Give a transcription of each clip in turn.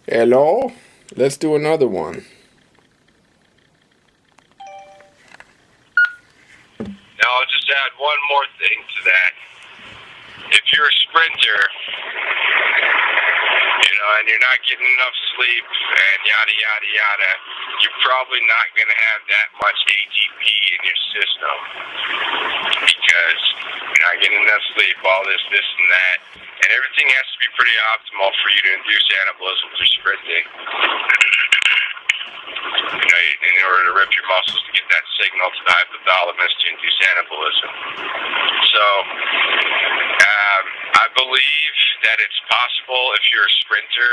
Hello? Let's do another one. Now I'll just add one more thing to that. If you're a sprinter, and you're not getting enough sleep and yada, yada, yada, you're probably not going to have that much ATP in your system because you're not getting enough sleep, all this, and that. And everything has to be pretty optimal for you to induce anabolism through sprinting. In order to rip your muscles to get that signal to the hypothalamus to induce anabolism. So, I believe that it's possible if you're a sprinter,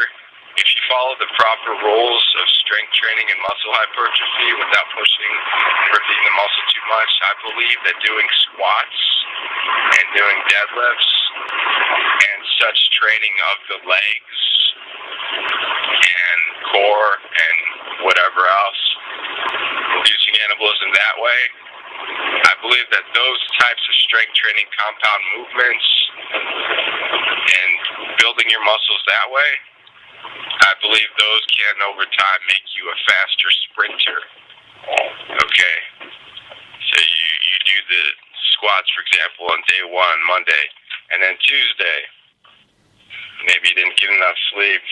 if you follow the proper rules of strength training and muscle hypertrophy without pushing and ripping the muscle too much, I believe that doing squats and doing deadlifts and such training of the legs and core and whatever else, inducing anabolism that way, I believe that those types of strength training compound movements and building your muscles that way, I believe those can over time make you a faster sprinter. Okay. So you do the squats, for example, on day one, Monday, and then Tuesday, maybe you didn't get enough sleep,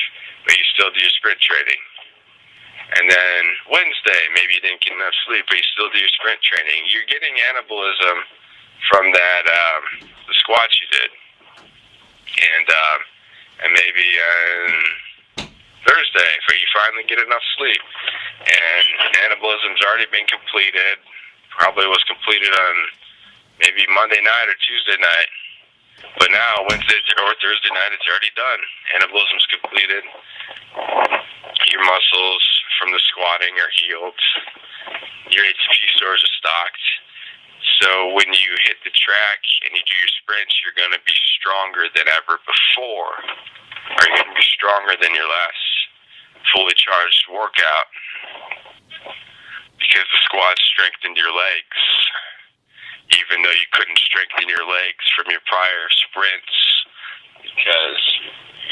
but you still do your sprint training. And then Wednesday, maybe you didn't get enough sleep, but you still do your sprint training. You're getting anabolism from that, the squats you did. And maybe Thursday, where you finally get enough sleep. And anabolism's already been completed. Probably was completed on maybe Monday night or Tuesday night. But now, Wednesday or Thursday night, it's already done. Anabolism's completed. Your muscles from the squatting are healed. Your ATP stores are stocked. So when you hit the track and you do your sprints, you're going to be stronger than ever before. Or you're going to be stronger than your last fully charged workout. Because the squats strengthened your legs. Even though you couldn't strengthen your legs from your prior sprints because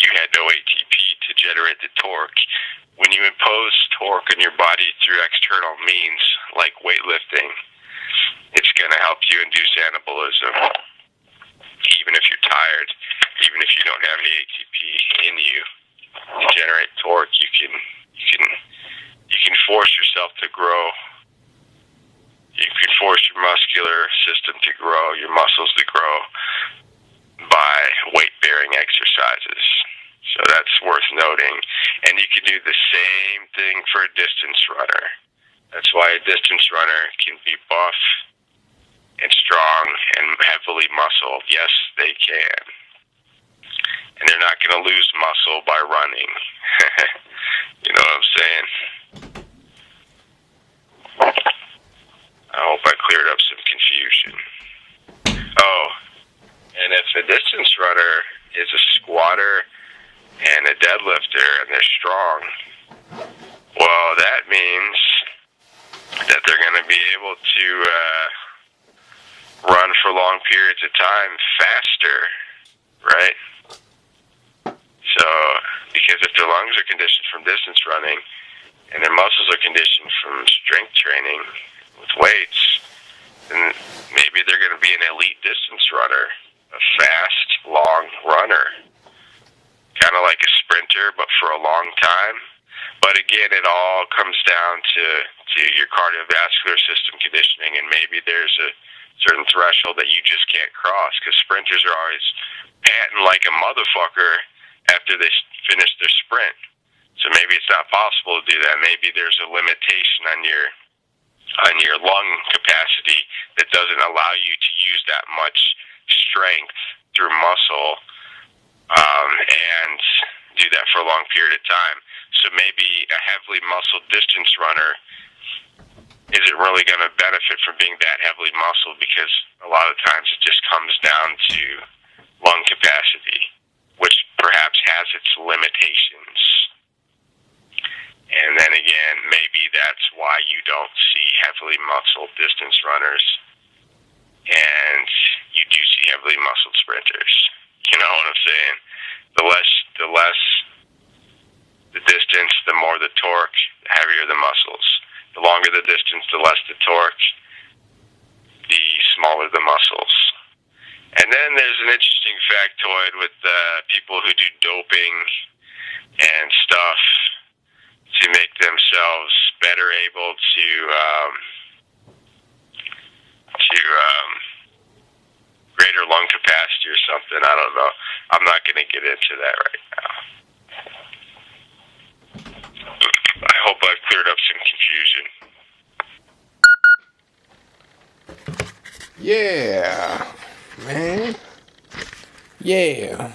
you had no ATP to generate the torque. When you impose torque on your body through external means like weightlifting, it's going to help you induce anabolism. Even if you're tired, even if you don't have any ATP in you to generate torque, you can force yourself to grow. You can force your muscular system to grow, your muscles to grow by weight-bearing exercises. So that's worth noting. And you can do the same thing for a distance runner. That's why a distance runner can be buff and strong and heavily muscled. Yes, they can. And they're not going to lose muscle by running. You know what I'm saying? I hope I cleared up some confusion. Oh, and if a distance runner is a squatter and a deadlifter and they're strong, well, that means that they're going to be able to run for long periods of time faster, right? So, because if their lungs are conditioned from distance running and their muscles are conditioned from strength training with weights, then maybe they're going to be an elite distance runner, a fast, long runner. Kind of like a sprinter, but for a long time. But again, it all comes down to your cardiovascular system conditioning, and maybe there's a certain threshold that you just can't cross, because sprinters are always panting like a motherfucker after they finish their sprint. So maybe it's not possible to do that. Maybe there's a limitation on your lung capacity that doesn't allow you to use that much strength through muscle and do that for a long period of time. So maybe a heavily muscled distance runner isn't really going to benefit from being that heavily muscled, because a lot of times it just comes down to lung capacity, which perhaps has its limitations. And then again, maybe that's why you don't see heavily muscled distance runners, and you do see heavily muscled sprinters. You know what I'm saying? The less the distance more the torque, the heavier the muscles. The longer the distance, the less the torque, the smaller the muscles. And then there's an interesting factoid with people who do doping and stuff to make themselves better able to greater lung capacity or something. I don't know. I'm not going to get into that right now. I hope I've cleared up some confusion. Yeah, man. Yeah.